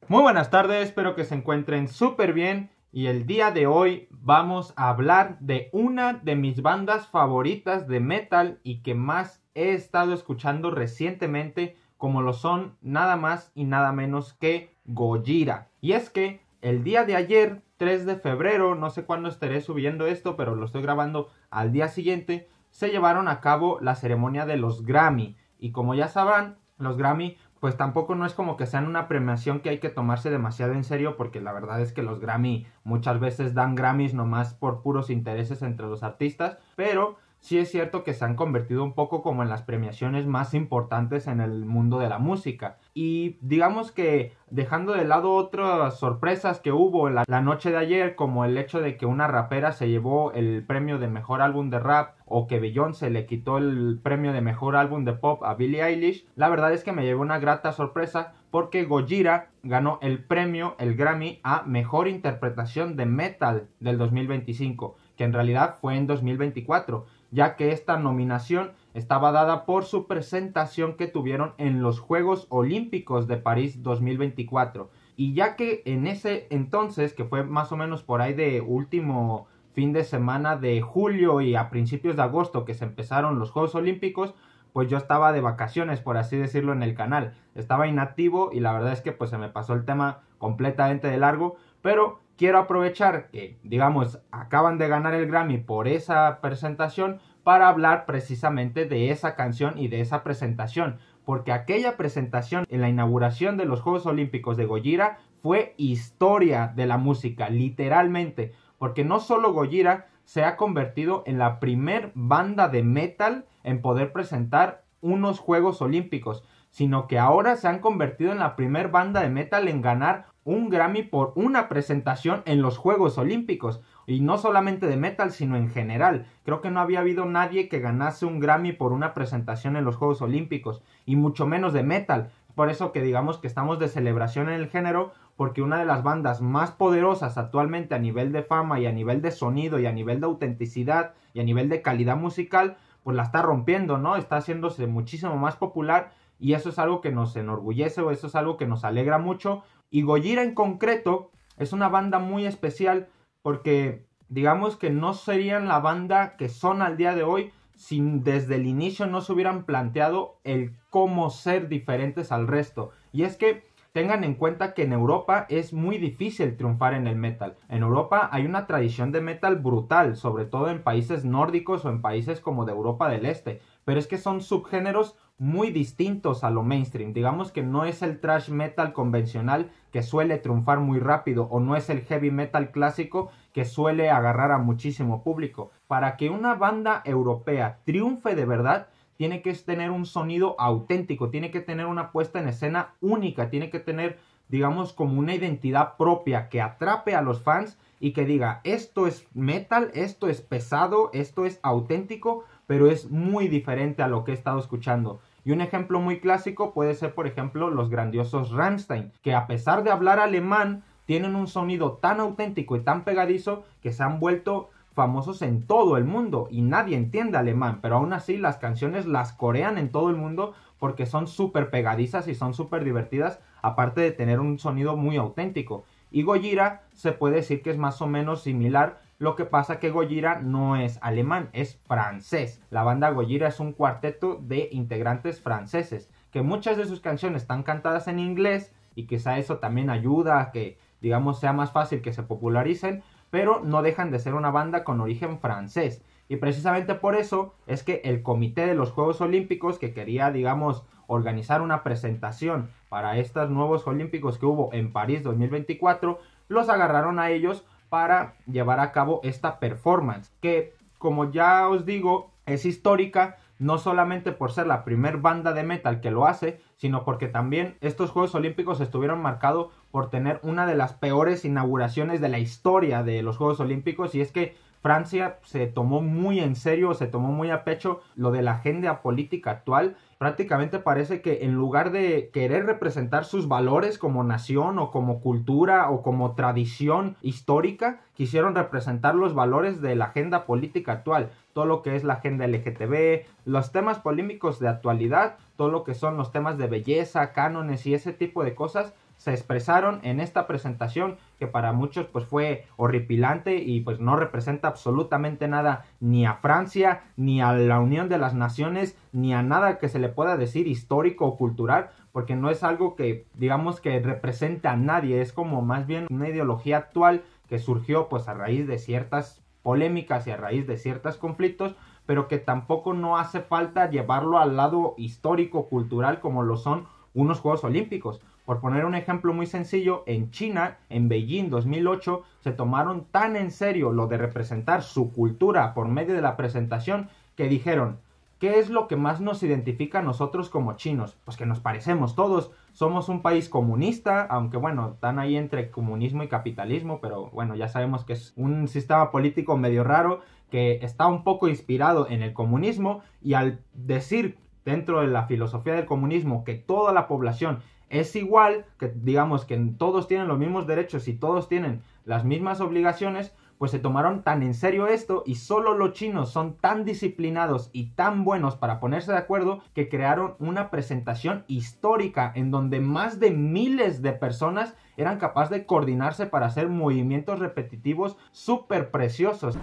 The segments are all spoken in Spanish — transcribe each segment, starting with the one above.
Muy buenas tardes, espero que se encuentren súper bien y el día de hoy vamos a hablar de una de mis bandas favoritas de metal y que más he estado escuchando recientemente, como lo son nada más y nada menos que Gojira. Y es que el día de ayer, 3 de febrero, no sé cuándo estaré subiendo esto, pero lo estoy grabando al día siguiente, se llevaron a cabo la ceremonia de los Grammy. Y como ya sabrán, los Grammy pues tampoco no es como que sean una premiación que hay que tomarse demasiado en serio, porque la verdad es que los Grammy muchas veces dan Grammys nomás por puros intereses entre los artistas, pero sí es cierto que se han convertido un poco como en las premiaciones más importantes en el mundo de la música. Y digamos que dejando de lado otras sorpresas que hubo la noche de ayer, como el hecho de que una rapera se llevó el premio de mejor álbum de rap o que Beyoncé le quitó el premio de mejor álbum de pop a Billie Eilish, la verdad es que me llevó una grata sorpresa porque Gojira ganó el premio, el Grammy, a mejor interpretación de metal del 2025, que en realidad fue en 2024, ya que esta nominación estaba dada por su presentación que tuvieron en los Juegos Olímpicos de París 2024. Y ya que en ese entonces, que fue más o menos por ahí de último fin de semana de julio y a principios de agosto que se empezaron los Juegos Olímpicos, pues yo estaba de vacaciones, por así decirlo, en el canal. Estaba inactivo y la verdad es que pues se me pasó el tema completamente de largo, pero quiero aprovechar que, digamos, acaban de ganar el Grammy por esa presentación para hablar precisamente de esa canción y de esa presentación, porque aquella presentación en la inauguración de los Juegos Olímpicos de Gojira fue historia de la música, literalmente, porque no solo Gojira se ha convertido en la primer banda de metal en poder presentar unos Juegos Olímpicos, sino que ahora se han convertido en la primer banda de metal en ganar un Grammy por una presentación en los Juegos Olímpicos. Y no solamente de metal, sino en general. Creo que no había habido nadie que ganase un Grammy por una presentación en los Juegos Olímpicos, y mucho menos de metal. Por eso que digamos que estamos de celebración en el género, porque una de las bandas más poderosas actualmente a nivel de fama y a nivel de sonido y a nivel de autenticidad y a nivel de calidad musical, pues la está rompiendo, ¿no? Está haciéndose muchísimo más popular y eso es algo que nos enorgullece o eso es algo que nos alegra mucho. Y Gojira en concreto es una banda muy especial porque digamos que no serían la banda que son al día de hoy si desde el inicio no se hubieran planteado el cómo ser diferentes al resto. Y es que tengan en cuenta que en Europa es muy difícil triunfar en el metal. En Europa hay una tradición de metal brutal, sobre todo en países nórdicos o en países como de Europa del Este. Pero es que son subgéneros muy distintos a lo mainstream. Digamos que no es el thrash metal convencional que suele triunfar muy rápido, o no es el heavy metal clásico que suele agarrar a muchísimo público. Para que una banda europea triunfe de verdad, tiene que tener un sonido auténtico, tiene que tener una puesta en escena única, tiene que tener, digamos, como una identidad propia que atrape a los fans y que diga, esto es metal, esto es pesado, esto es auténtico, pero es muy diferente a lo que he estado escuchando. Y un ejemplo muy clásico puede ser, por ejemplo, los grandiosos Rammstein, que a pesar de hablar alemán, tienen un sonido tan auténtico y tan pegadizo que se han vuelto famosos en todo el mundo y nadie entiende alemán, pero aún así las canciones las corean en todo el mundo porque son súper pegadizas y son súper divertidas, aparte de tener un sonido muy auténtico. Y Gojira se puede decir que es más o menos similar, lo que pasa que Gojira no es alemán, es francés. La banda Gojira es un cuarteto de integrantes franceses, que muchas de sus canciones están cantadas en inglés y quizá eso también ayuda a que, digamos, sea más fácil que se popularicen, pero no dejan de ser una banda con origen francés. Y precisamente por eso es que el comité de los Juegos Olímpicos, que quería, digamos, organizar una presentación para estos nuevos Olímpicos que hubo en París 2024, los agarraron a ellos para llevar a cabo esta performance, que, como ya os digo, es histórica, no solamente por ser la primer banda de metal que lo hace, sino porque también estos Juegos Olímpicos estuvieron marcados por tener una de las peores inauguraciones de la historia de los Juegos Olímpicos, y es que Francia se tomó muy en serio, se tomó muy a pecho lo de la agenda política actual. Prácticamente parece que en lugar de querer representar sus valores como nación o como cultura o como tradición histórica, quisieron representar los valores de la agenda política actual. Todo lo que es la agenda LGTB, los temas polémicos de actualidad, todo lo que son los temas de belleza, cánones y ese tipo de cosas, se expresaron en esta presentación que para muchos pues fue horripilante y pues no representa absolutamente nada ni a Francia, ni a la Unión de las Naciones, ni a nada que se le pueda decir histórico o cultural, porque no es algo que digamos que represente a nadie, es como más bien una ideología actual que surgió pues a raíz de ciertas polémicas y a raíz de ciertos conflictos, pero que tampoco no hace falta llevarlo al lado histórico, cultural, como lo son unos Juegos Olímpicos. Por poner un ejemplo muy sencillo, en China, en Beijing 2008, se tomaron tan en serio lo de representar su cultura por medio de la presentación que dijeron, ¿qué es lo que más nos identifica a nosotros como chinos? Pues que nos parecemos todos, somos un país comunista, aunque bueno, están ahí entre comunismo y capitalismo, pero bueno, ya sabemos que es un sistema político medio raro que está un poco inspirado en el comunismo, y al decir dentro de la filosofía del comunismo que toda la población es igual, que digamos que todos tienen los mismos derechos y todos tienen las mismas obligaciones, pues se tomaron tan en serio esto y solo los chinos son tan disciplinados y tan buenos para ponerse de acuerdo que crearon una presentación histórica en donde más de miles de personas eran capaces de coordinarse para hacer movimientos repetitivos súper preciosos.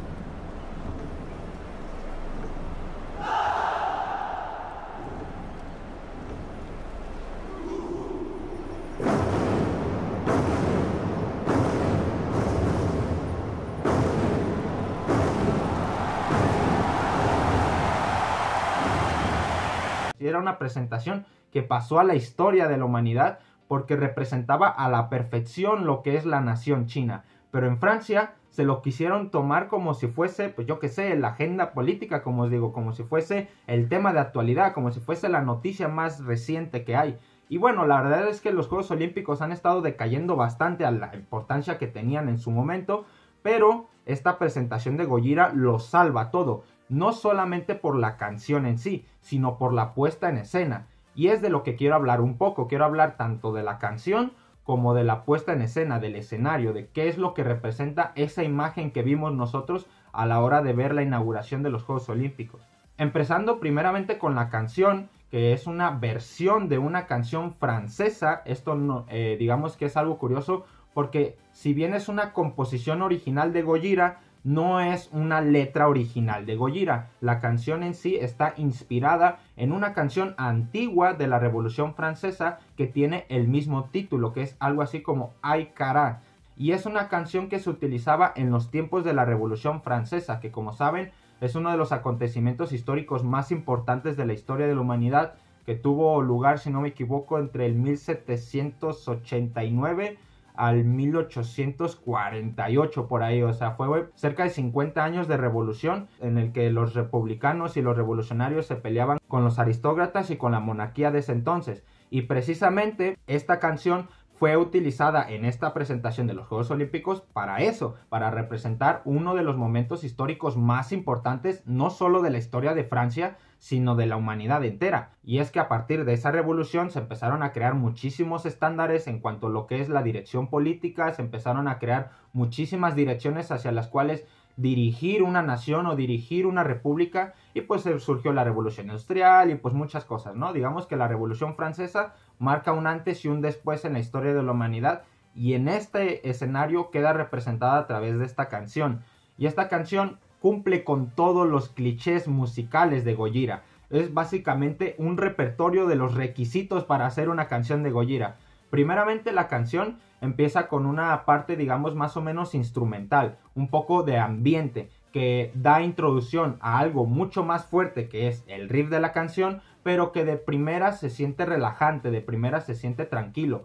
Era una presentación que pasó a la historia de la humanidad porque representaba a la perfección lo que es la nación china. Pero en Francia se lo quisieron tomar como si fuese, pues yo qué sé, la agenda política, como os digo, como si fuese el tema de actualidad, como si fuese la noticia más reciente que hay. Y bueno, la verdad es que los Juegos Olímpicos han estado decayendo bastante a la importancia que tenían en su momento, pero esta presentación de Gojira lo salva todo. No solamente por la canción en sí, sino por la puesta en escena. Y es de lo que quiero hablar un poco. Quiero hablar tanto de la canción como de la puesta en escena, del escenario, de qué es lo que representa esa imagen que vimos nosotros a la hora de ver la inauguración de los Juegos Olímpicos. Empezando primeramente con la canción, que es una versión de una canción francesa. Esto no, digamos que es algo curioso, porque si bien es una composición original de Gojira, no es una letra original de Gojira. La canción en sí está inspirada en una canción antigua de la Revolución Francesa que tiene el mismo título, que es algo así como Ay Cara. Y es una canción que se utilizaba en los tiempos de la Revolución Francesa, que como saben es uno de los acontecimientos históricos más importantes de la historia de la humanidad, que tuvo lugar, si no me equivoco, entre el 1789 al 1848 por ahí. O sea, fue cerca de 50 años de revolución en el que los republicanos y los revolucionarios se peleaban con los aristócratas y con la monarquía de ese entonces. Y precisamente esta canción fue utilizada en esta presentación de los Juegos Olímpicos para eso, para representar uno de los momentos históricos más importantes, no solo de la historia de Francia, sino de la humanidad entera. Y es que a partir de esa revolución se empezaron a crear muchísimos estándares en cuanto a lo que es la dirección política, se empezaron a crear muchísimas direcciones hacia las cuales dirigir una nación o dirigir una república, y pues surgió la revolución industrial y pues muchas cosas, ¿no? Digamos que la Revolución Francesa marca un antes y un después en la historia de la humanidad, y en este escenario queda representada a través de esta canción. Y esta canción cumple con todos los clichés musicales de Gojira. Es básicamente un repertorio de los requisitos para hacer una canción de Gojira. Primeramente, la canción empieza con una parte, digamos, más o menos instrumental, un poco de ambiente, que da introducción a algo mucho más fuerte, que es el riff de la canción, pero que de primera se siente relajante, de primera se siente tranquilo.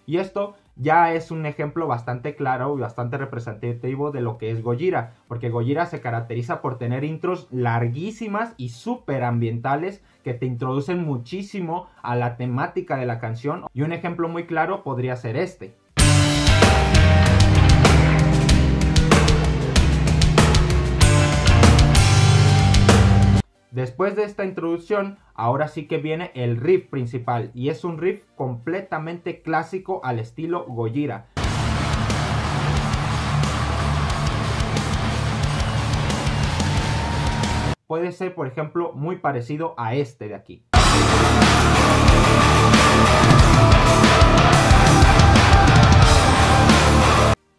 Y esto ya es un ejemplo bastante claro y bastante representativo de lo que es Gojira, porque Gojira se caracteriza por tener intros larguísimas y súper ambientales que te introducen muchísimo a la temática de la canción, y un ejemplo muy claro podría ser este. Después de esta introducción, ahora sí que viene el riff principal, y es un riff completamente clásico al estilo Gojira. puede ser, por ejemplo, muy parecido a este de aquí.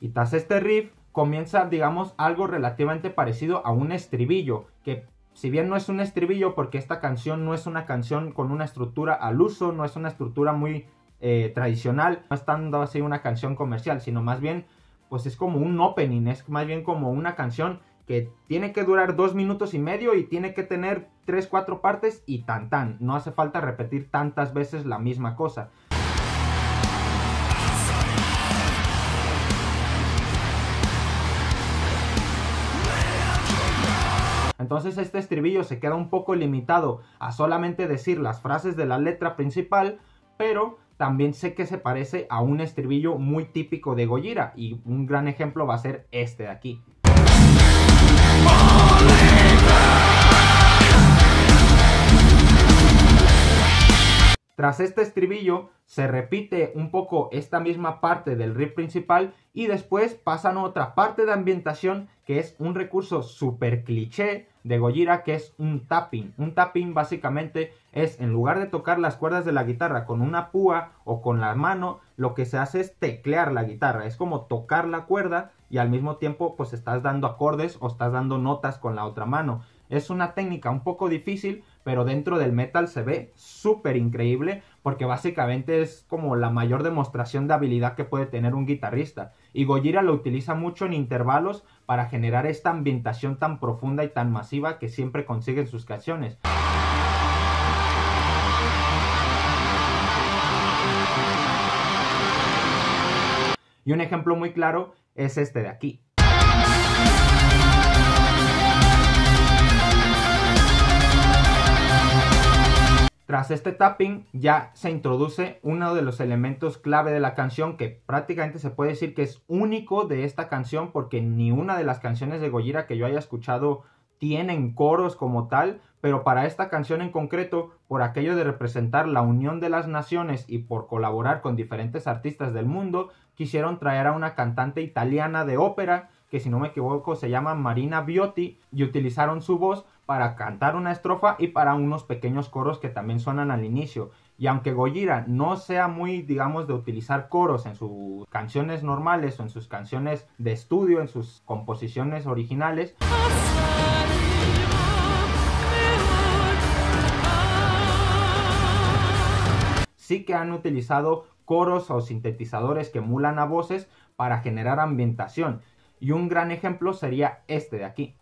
Y tras este riff comienza, digamos, algo relativamente parecido a un estribillo, que si bien no es un estribillo porque esta canción no es una canción con una estructura al uso, no es una estructura muy tradicional, no es tanto así una canción comercial, sino más bien pues es como un opening, es más bien como una canción que tiene que durar 2 minutos y medio y tiene que tener 3-4 partes y tan tan, no hace falta repetir tantas veces la misma cosa. Entonces este estribillo se queda un poco limitado a solamente decir las frases de la letra principal, pero también sé que se parece a un estribillo muy típico de Gojira, y un gran ejemplo va a ser este de aquí. Tras este estribillo se repite un poco esta misma parte del riff principal y después pasan a otra parte de ambientación que es un recurso súper cliché de Gojira, que es un tapping. Un tapping básicamente es, en lugar de tocar las cuerdas de la guitarra con una púa o con la mano, lo que se hace es teclear la guitarra. Es como tocar la cuerda y al mismo tiempo pues estás dando acordes o estás dando notas con la otra mano. Es una técnica un poco difícil, pero dentro del metal se ve súper increíble porque básicamente es como la mayor demostración de habilidad que puede tener un guitarrista. Y Gojira lo utiliza mucho en intervalos para generar esta ambientación tan profunda y tan masiva que siempre consigue en sus canciones. Y un ejemplo muy claro es este de aquí. Tras este tapping ya se introduce uno de los elementos clave de la canción, que prácticamente se puede decir que es único de esta canción porque ni una de las canciones de Gojira que yo haya escuchado tienen coros como tal, pero para esta canción en concreto, por aquello de representar la unión de las naciones y por colaborar con diferentes artistas del mundo, quisieron traer a una cantante italiana de ópera, que si no me equivoco se llama Marina Viotti, y utilizaron su voz para cantar una estrofa y para unos pequeños coros que también suenan al inicio. Y aunque Gojira no sea muy, digamos, de utilizar coros en sus canciones normales o en sus canciones de estudio, en sus composiciones originales, sí que han utilizado coros o sintetizadores que emulan a voces para generar ambientación. Y un gran ejemplo sería este de aquí.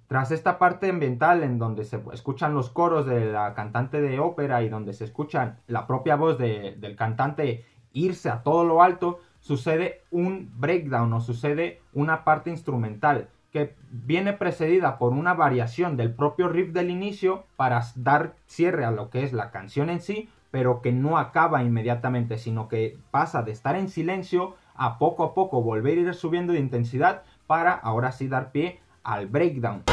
Tras esta parte ambiental en donde se escuchan los coros de la cantante de ópera y donde se escucha la propia voz del cantante irse a todo lo alto, sucede un breakdown o sucede una parte instrumental que viene precedida por una variación del propio riff del inicio para dar cierre a lo que es la canción en sí, pero que no acaba inmediatamente, sino que pasa de estar en silencio a poco volver a ir subiendo de intensidad para ahora sí dar pie al breakdown.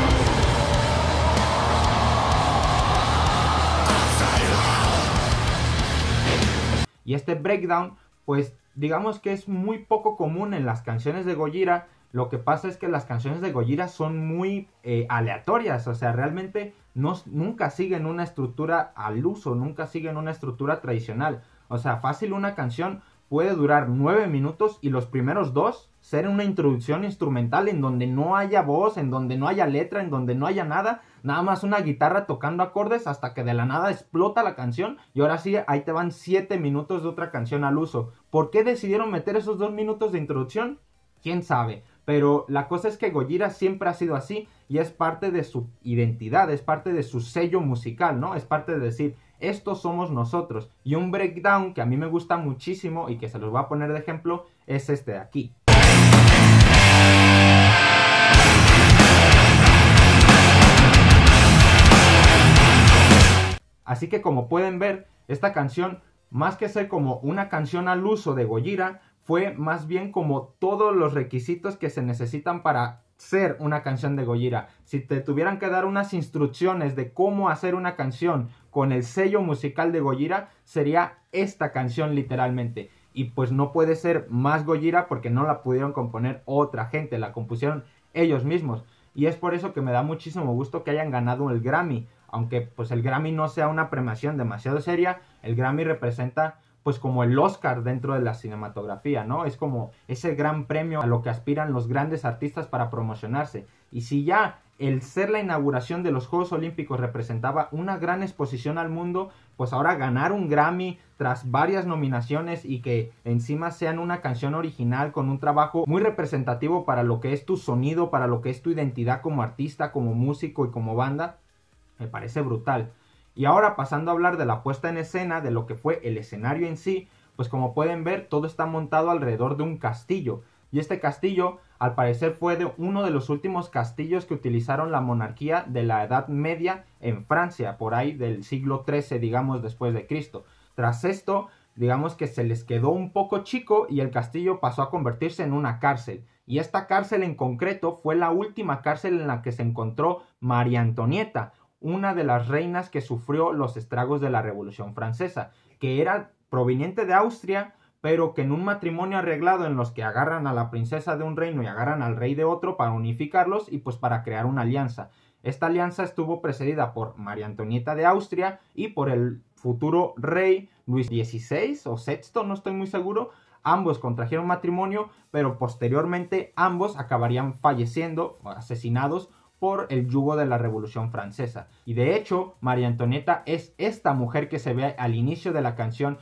Y este breakdown, pues digamos que es muy poco común en las canciones de Gojira. Lo que pasa es que las canciones de Gojira son muy aleatorias, o sea, realmente nunca siguen una estructura al uso, nunca siguen una estructura tradicional. O sea, fácil una canción puede durar 9 minutos y los primeros 2 ser una introducción instrumental en donde no haya voz, en donde no haya letra, en donde no haya nada más una guitarra tocando acordes hasta que de la nada explota la canción y ahora sí, ahí te van 7 minutos de otra canción al uso. ¿Por qué decidieron meter esos 2 minutos de introducción? ¿Quién sabe? Pero la cosa es que Gojira siempre ha sido así y es parte de su identidad, es parte de su sello musical, ¿no? Es parte de decir, estos somos nosotros. Y un breakdown que a mí me gusta muchísimo y que se los voy a poner de ejemplo es este de aquí. Así que como pueden ver, esta canción, más que ser como una canción al uso de Gojira, fue más bien como todos los requisitos que se necesitan para ser una canción de Gojira. Si te tuvieran que dar unas instrucciones de cómo hacer una canción con el sello musical de Gojira, sería esta canción literalmente. y pues no puede ser más Gojira porque no la pudieron componer otra gente, la compusieron ellos mismos. Y es por eso que me da muchísimo gusto que hayan ganado el Grammy, aunque pues el Grammy no sea una premiación demasiado seria. El Grammy representa pues como el Oscar dentro de la cinematografía, ¿no? Es como ese gran premio a lo que aspiran los grandes artistas para promocionarse. Y si ya el ser la inauguración de los Juegos Olímpicos representaba una gran exposición al mundo, pues ahora ganar un Grammy tras varias nominaciones y que encima sean una canción original con un trabajo muy representativo para lo que es tu sonido, para lo que es tu identidad como artista, como músico y como banda, me parece brutal. Y ahora pasando a hablar de la puesta en escena, de lo que fue el escenario en sí, pues como pueden ver todo está montado alrededor de un castillo. Y este castillo al parecer fue uno de los últimos castillos que utilizaron la monarquía de la Edad Media en Francia, por ahí del siglo XIII, digamos, después de Cristo. Tras esto, digamos que se les quedó un poco chico y el castillo pasó a convertirse en una cárcel. Y esta cárcel en concreto fue la última cárcel en la que se encontró María Antonieta, una de las reinas que sufrió los estragos de la Revolución Francesa, que era proveniente de Austria, pero que en un matrimonio arreglado en los que agarran a la princesa de un reino y agarran al rey de otro para unificarlos y pues para crear una alianza. Esta alianza estuvo precedida por María Antonieta de Austria y por el futuro rey Luis XVI o VI, no estoy muy seguro. Ambos contrajeron matrimonio, pero posteriormente ambos acabarían falleciendo, asesinados por el yugo de la Revolución Francesa. Y de hecho, María Antonieta es esta mujer que se ve al inicio de la canción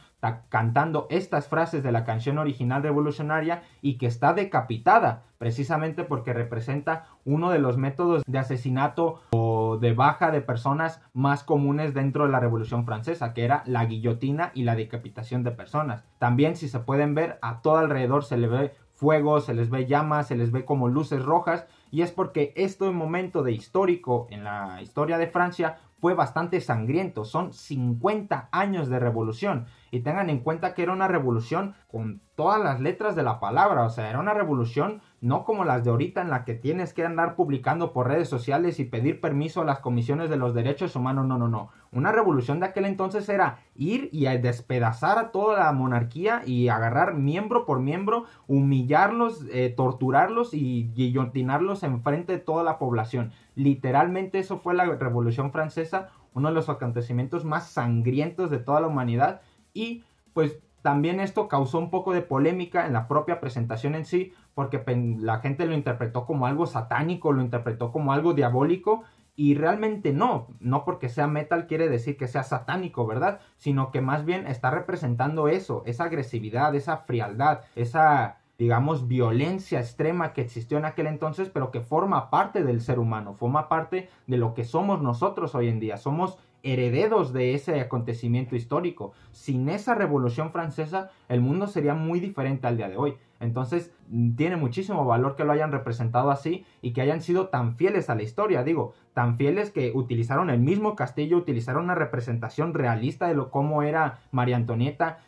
cantando estas frases de la canción original revolucionaria y que está decapitada, precisamente porque representa uno de los métodos de asesinato o de baja de personas más comunes dentro de la Revolución Francesa, que era la guillotina y la decapitación de personas. También, si se pueden ver, a todo alrededor se le ve fuego, se les ve llamas, se les ve como luces rojas, y es porque este momento de histórico en la historia de Francia fue bastante sangriento. Son 50 años de revolución, y tengan en cuenta que era una revolución con todas las letras de la palabra. O sea, era una revolución no como las de ahorita en la que tienes que andar publicando por redes sociales y pedir permiso a las comisiones de los derechos humanos. No. Una revolución de aquel entonces era ir y a despedazar a toda la monarquía y agarrar miembro por miembro, humillarlos, torturarlos y guillotinarlos enfrente de toda la población. Literalmente eso fue la Revolución Francesa, uno de los acontecimientos más sangrientos de toda la humanidad. Y pues también esto causó un poco de polémica en la propia presentación en sí, porque la gente lo interpretó como algo satánico, lo interpretó como algo diabólico, y realmente no porque sea metal quiere decir que sea satánico, ¿verdad? Sino que más bien está representando eso, esa agresividad, esa frialdad, esa, digamos, violencia extrema que existió en aquel entonces, pero que forma parte del ser humano, forma parte de lo que somos nosotros hoy en día. Somos herederos de ese acontecimiento histórico. Sin esa Revolución Francesa, el mundo sería muy diferente al día de hoy. Entonces, tiene muchísimo valor que lo hayan representado así y que hayan sido tan fieles a la historia. Digo, tan fieles que utilizaron el mismo castillo, utilizaron una representación realista de cómo era María Antonieta,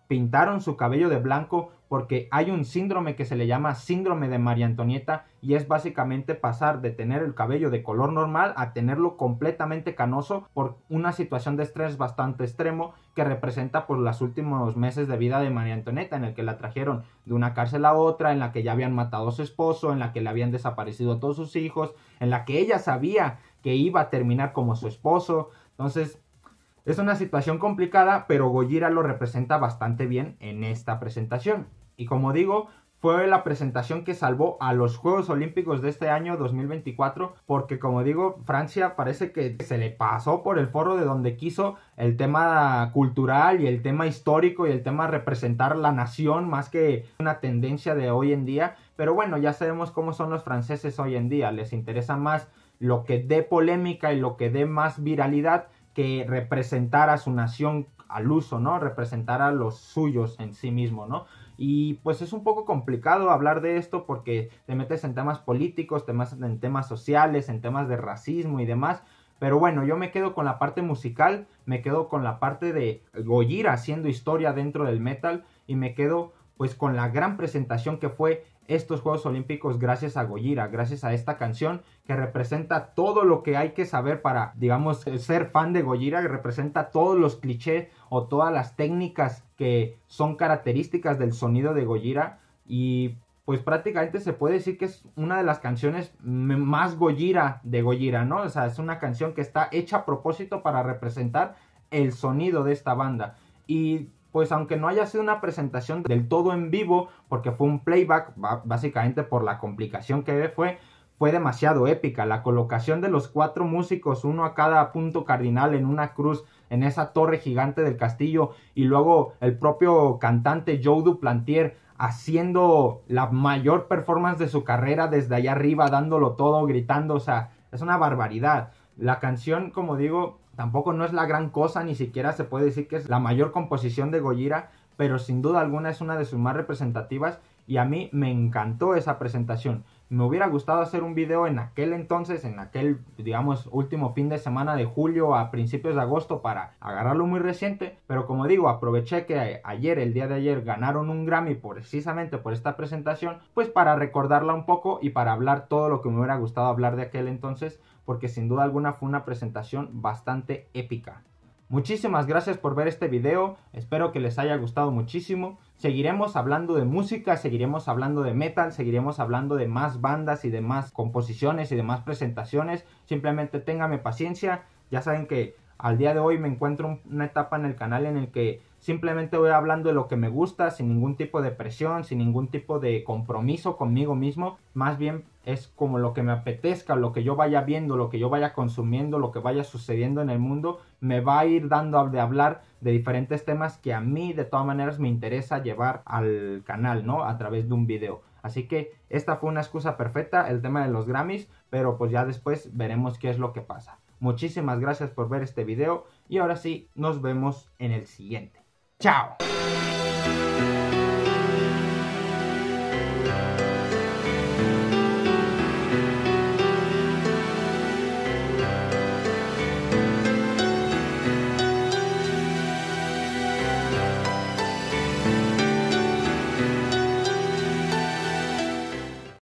pintaron su cabello de blanco, porque hay un síndrome que se le llama síndrome de María Antonieta, y es básicamente pasar de tener el cabello de color normal a tenerlo completamente canoso por una situación de estrés bastante extremo que representa por los últimos meses de vida de María Antonieta, en el que la trajeron de una cárcel a otra, en la que ya habían matado a su esposo, en la que le habían desaparecido a todos sus hijos, en la que ella sabía que iba a terminar como su esposo. Entonces, es una situación complicada, pero Gojira lo representa bastante bien en esta presentación. Y como digo, fue la presentación que salvó a los Juegos Olímpicos de este año 2024, porque como digo, Francia parece que se le pasó por el forro de donde quiso el tema cultural y el tema histórico y el tema representar la nación más que una tendencia de hoy en día. Pero bueno, ya sabemos cómo son los franceses hoy en día, les interesa más lo que dé polémica y lo que dé más viralidad que representar a su nación al uso, ¿no? Representar a los suyos en sí mismo, ¿no? Y pues es un poco complicado hablar de esto porque te metes en temas políticos, en temas sociales, en temas de racismo y demás. Pero bueno, yo me quedo con la parte musical, me quedo con la parte de Gojira haciendo historia dentro del metal y me quedo pues con la gran presentación que fue estos Juegos Olímpicos gracias a Gojira, gracias a esta canción que representa todo lo que hay que saber para, digamos, ser fan de Gojira, que representa todos los clichés o todas las técnicas que son características del sonido de Gojira. Y pues prácticamente se puede decir que es una de las canciones más Gojira de Gojira, ¿no? O sea, es una canción que está hecha a propósito para representar el sonido de esta banda. Y pues aunque no haya sido una presentación del todo en vivo, porque fue un playback, básicamente por la complicación que fue demasiado épica. La colocación de los 4 músicos, uno a cada punto cardinal en una cruz, en esa torre gigante del castillo, y luego el propio cantante Joe Duplantier haciendo la mayor performance de su carrera desde allá arriba, dándolo todo, gritando, o sea, es una barbaridad. La canción, como digo, tampoco no es la gran cosa, ni siquiera se puede decir que es la mayor composición de Gojira, pero sin duda alguna es una de sus más representativas y a mí me encantó esa presentación. Me hubiera gustado hacer un video en aquel entonces, en aquel, digamos, último fin de semana de julio a principios de agosto para agarrarlo muy reciente, pero como digo, aproveché que ayer, el día de ayer, ganaron un Grammy precisamente por esta presentación, pues para recordarla un poco y para hablar todo lo que me hubiera gustado hablar de aquel entonces, porque sin duda alguna fue una presentación bastante épica. Muchísimas gracias por ver este video, espero que les haya gustado muchísimo. Seguiremos hablando de música, seguiremos hablando de metal, seguiremos hablando de más bandas y de más composiciones y de más presentaciones. Simplemente ténganme paciencia, ya saben que al día de hoy me encuentro en una etapa en el canal en el que simplemente voy hablando de lo que me gusta, sin ningún tipo de presión, sin ningún tipo de compromiso conmigo mismo. Más bien es como lo que me apetezca, lo que yo vaya viendo, lo que yo vaya consumiendo, lo que vaya sucediendo en el mundo, me va a ir dando de hablar de diferentes temas que a mí de todas maneras me interesa llevar al canal, ¿no? A través de un video. Así que esta fue una excusa perfecta, el tema de los Grammys, pero pues ya después veremos qué es lo que pasa. Muchísimas gracias por ver este video y ahora sí, nos vemos en el siguiente. ¡Chao!